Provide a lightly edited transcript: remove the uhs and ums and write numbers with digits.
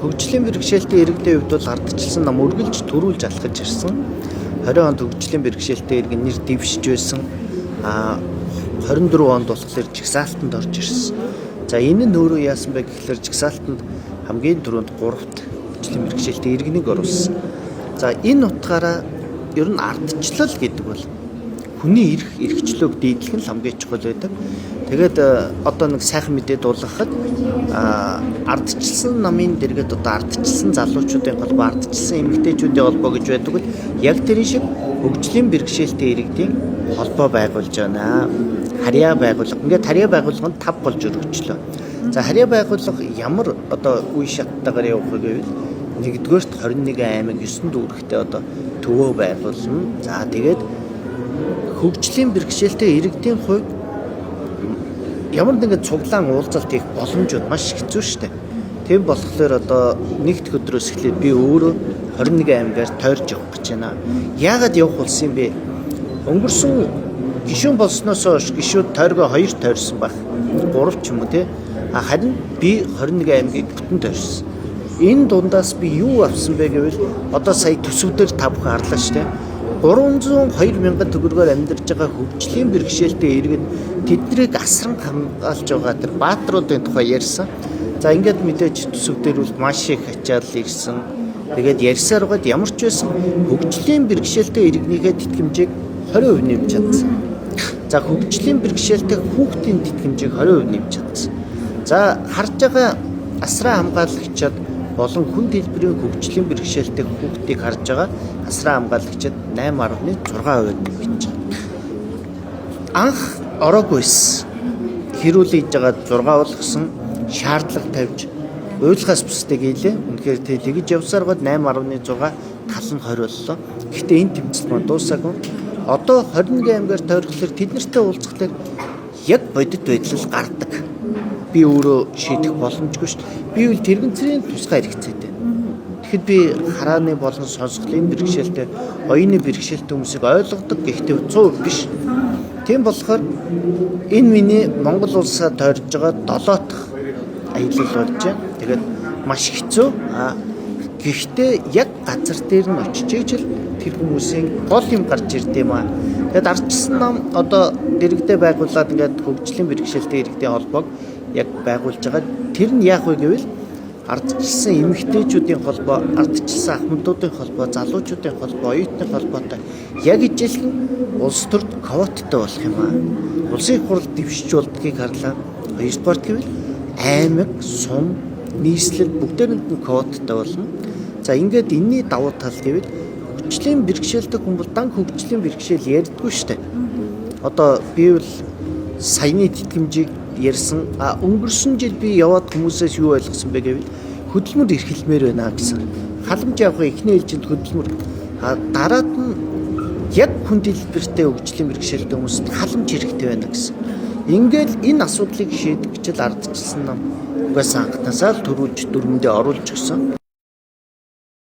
хөгжлийн бэрхшээлтэй иргэдийн хувьд бол ардчилсан нам үргэлж төрүүлж алхаж ирсэн. 20 онд хөгжлийн бэрхшээлтэй иргэн нэр дэвшиж байсан. 24 онд болохоор жигсаалтанд орж ирсэн. За энэ нь өөрөө яасан бэ гэхэлэр жигсаалтанд хамгийн түрүүнд 3-т хөгжлийн бэрхшээлтэй иргэнийг оруулсан. За энэ утгаараа ер нь ардчлал гэдэг бол хүний эрхчлөөг дийдлэх нь хамгийн чухал байдаг. Тэгээд одоо нэг сайхан мэдээ дуулгахад ардчилсан намын дэргэд одоо ардчилсан залуучуудын холбоо, ардчилсан эмэгтэйчүүдийн холбоо гэж байдаг бол яг тэр шиг хөгжлийн бэрхшээлтэй иргэдийн холбоо байгуулж байна. Харьяа байгууллага. Ингээд харьяа байгууллага нь 5 болж өргөжлөө. За харьяа байгууллага ямар одоо үе шаттайгаар явах вэ гэвэл нэгдүгээрт 21 аймаг 9 дүүрэгтэй одоо төвөө байгуулна. За тэгээд хөгжлийн бэрхшээлтэй иргэдийн хувьд ямар нэгэн цуглаан уулзалт хийх боломжууд маш хэцүү шттэ. Тийм болохоор одоо нэгд өдрөөс эхлээд би өөрөө 21 аймгаар тойрж явах гэж байна. Яагаад явах болсон юм бэ? Өнгөрсөн гишүүн болсноос хойш гишүүд тойргоо 2 тойрсон баг. 3 ч юм уу тий. Харин би 21 аймгийг бүтэн тойрсон. Энэ дундаас би юу авсан бэ гэвэл одоо сая төсөвдөр та бүхэн харлаа шүү дээ. 302 мянган төгрөгөөр амьдарч байгаа хөгжлийн бэрхшээлтэй иргэд тэднийг асран хамгаалж байгаа тэр баатруудын тухай ярьсан. За ингээд мэдээж төсөвдөр бол маш их ачаал ирсэн. Тэгээд ярьсаар гад ямар ч байсан хөгжлийн бэрхшээлтэй иргэнийхээ тэтгэмжийг 20% нэмж чадсан. За хөгжлийн бэрхшээлтэй хүүхдийн тэтгэмжийг 20% нэмж чадсан. За харж байгаа асран хамгаалагчид болон хүн дэлбэрийн хөгжлийн бэрхшээлтэй хүүхдийг харж байгаа асран хамгаалагчид 8.6% нэмж байгаа. Анх ороогүйс хэрүүлж байгаа 6 болгосон шаардлага тавьж уйлахаас бусдыг хийлээ. Үнэхээр тэгж явсаар гол 8.6 тал нь 20 боллоо. Гэхдээ энэ тэмцэл маань дуусаагүй. Одоо 21 аймгаар тойрхолоор тэд нартай уулзахлаар яг бодит байдал гардаг. Би өөрөө шийдэх боломжгүй шүү дээ. Би үл тэрэгцрийн тусгай хэрэгцээтэй. Тэгэхэд би харааны болон сонсголын бэрхшээлтэй, оюуны бэрхшээлтэй хүмүүсийг ойлгодог гэхдээ 100% биш. Тийм болохоор энэ миний Монгол улсаа тойрж байгаа 7 дахь аялал болж байна. Тэгээд маш хэцүү. Гэхдээ яг газар дээр нь очиж ижил тэр хүмүүсийн гол юм гарч ирд юм аа. Тэгэд ардчилсан нам одоо дэрэгдээ байгуулад ингээд хөгжлийн бэрхшээлтэй иргэдийн холбоог яг байгуулж байгаа. Тэр нь яах вэ гэвэл ардчилсан эмэгтэйчүүдийн холбоо, ардчилсан ахмадуудын холбоо, залуучуудын холбоо, оюутны холбоотой яг ижилхэн улс төрд квоттой болох юм аа. Улсын хурал дэвшиж болдгийг харлаа. Хоёрдугаар гэвэл аймаг, сум, нийслэл бүгдээрэнд нь квоттой болно. За ингээд энэний давуу тал гэвэл хөгжлийн бэрхшээлтэй хүн бол дан хөгжлийн бэрхшээл ярьдаггүй штэ. Одоо би бол саяны тэтгэмжийг ярьсан. Өнгөрсөн жил би яваад хүмүүсээс юу ойлгосон бэ гэвэл хөдөлмөр эрхэлмээр байна гэсэн. Халамж авах эхний ээлжинд хөдөлмөр дараад нь яг хүн дэлбэртэй хөгжлийн бэрхшээлтэй хүмүүст халамж хэрэгтэй байна гэсэн. Ингээд энэ асуудлыг шийдэх гэж ардчилсан нам угаасаа анхнаасаа л төрүүлж дүрмэндээ оруулж өгсөн.